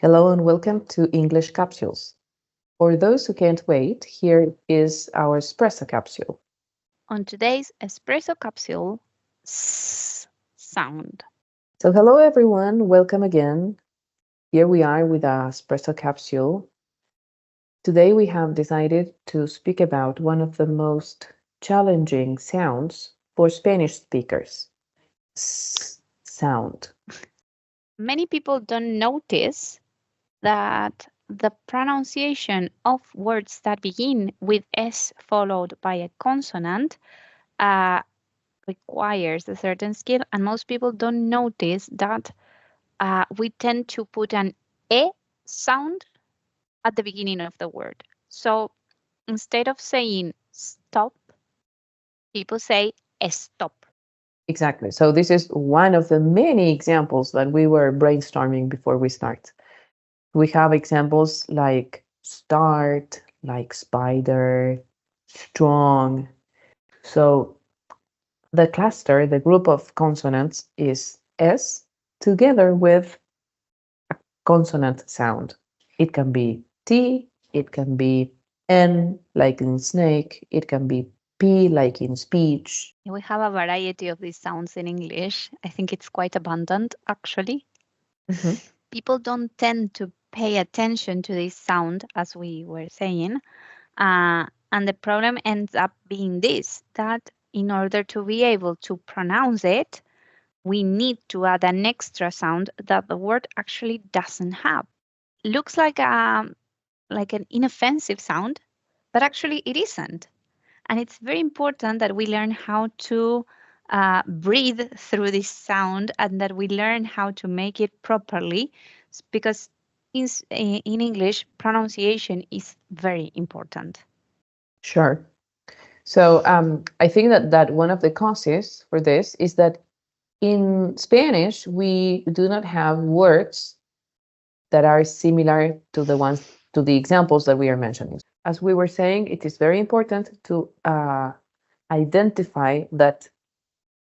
Hello and welcome to English Capsules. For those who can't wait, here is our espresso capsule. On today's espresso capsule, s sound. So, hello everyone, welcome again. Here we are with our espresso capsule. Today we have decided to speak about one of the most challenging sounds for Spanish speakers sound. Many people don't notice that the pronunciation of words that begin with S followed by a consonant uh, requires a certain skill, and most people don't notice that we tend to put an E sound at the beginning of the word. So instead of saying stop, people say stop. Exactly. So, this is one of the many examples that we were brainstorming before we start. We have examples like start, like spider, strong. So the cluster, the group of consonants is S together with consonant sound. It can be T, it can be N, like in snake, it can be P, like in speech. We have a variety of these sounds in English. I think it's quite abundant, actually. Mhm. People don't tend to pay attention to this sound, as we were saying. And the problem ends up being this that in order to be able to pronounce it, we need to add an extra sound that the word actually doesn't have. Looks like an inoffensive sound, but actually it isn't. And it's very important that we learn how to breathe through this sound and that we learn how to make it properly because in English, pronunciation is very important. Sure. So I think that one of the causes for this is that in Spanish, we do not have words that are similar to the examples that we are mentioning. As we were saying, it is very important to identify that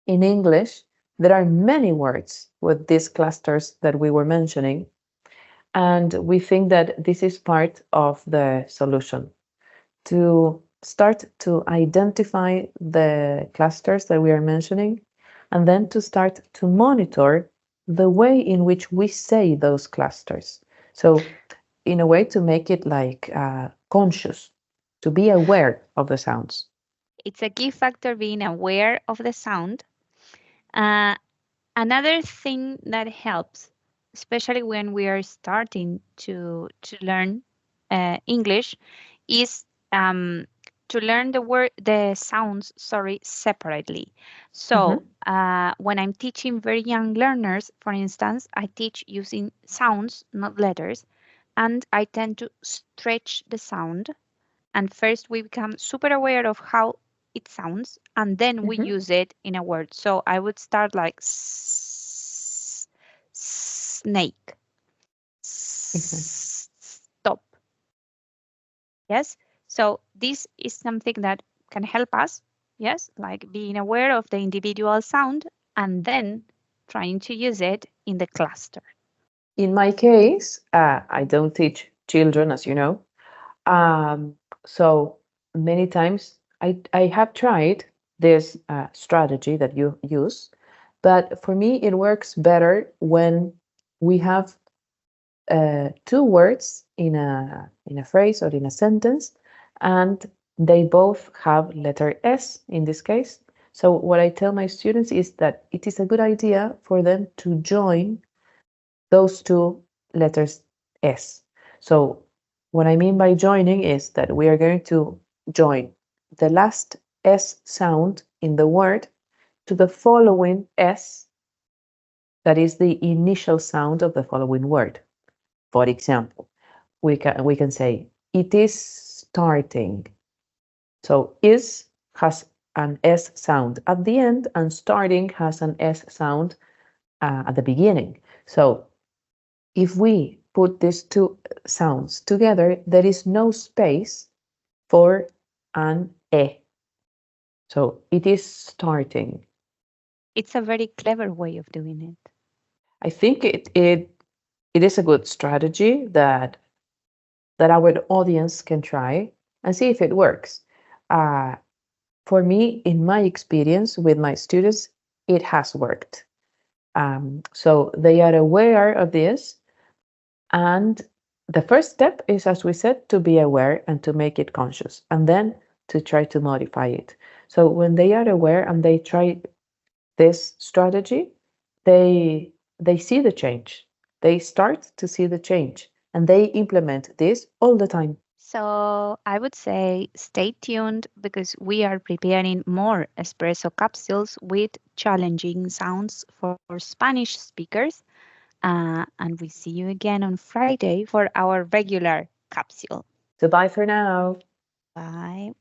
in English there are many words with these clusters that we were mentioning, and we think that this is part of the solution to start to identify the clusters that we are mentioning and then to start to monitor the way in which we say those clusters. So, in a way, to make it like conscious, to be aware of the sounds. It's a key factor being aware of the sound. Uh, Another thing that helps, especially when we are starting to learn English, is to learn the sounds, sorry, separately. Mhm. So when I'm teaching very young learners, for instance, I teach using sounds, not letters, and I tend to stretch the sound. And first we become super aware of how it sounds, and then we Mhm. use it in a word. So I would start like snake, Exactly. stop. Yes. So this is something that can help us. Yes, like being aware of the individual sound and then trying to use it in the cluster. In my case, I don't teach children, as you know. Um, so many times I have tried this strategy that you use, but for me it works better when we have two words in a phrase or in a sentence, and they both have letter S in this case. So what I tell my students is that it is a good idea for them to join those two letters S. So what I mean by joining is that we are going to join the last S sound in the word to the following S that is the initial sound of the following word. For example, we can say it is starting. So is has an S sound at the end and starting has an S sound at the beginning. So if we put these two sounds together, there is no space for an E. So it is starting. It's a very clever way of doing it. I think it it is a good strategy that our audience can try and see if it works. Uh, for me, in my experience with my students, it has worked. So they are aware of this. And the first step is, as we said, to be aware and to make it conscious, and then to try to modify it. So when they are aware and they try this strategy, they see the change. They start to see the change and they implement this all the time. So I would say stay tuned because we are preparing more espresso capsules with challenging sounds for Spanish speakers. And we see you again on Friday for our regular capsule. So bye for now. Bye.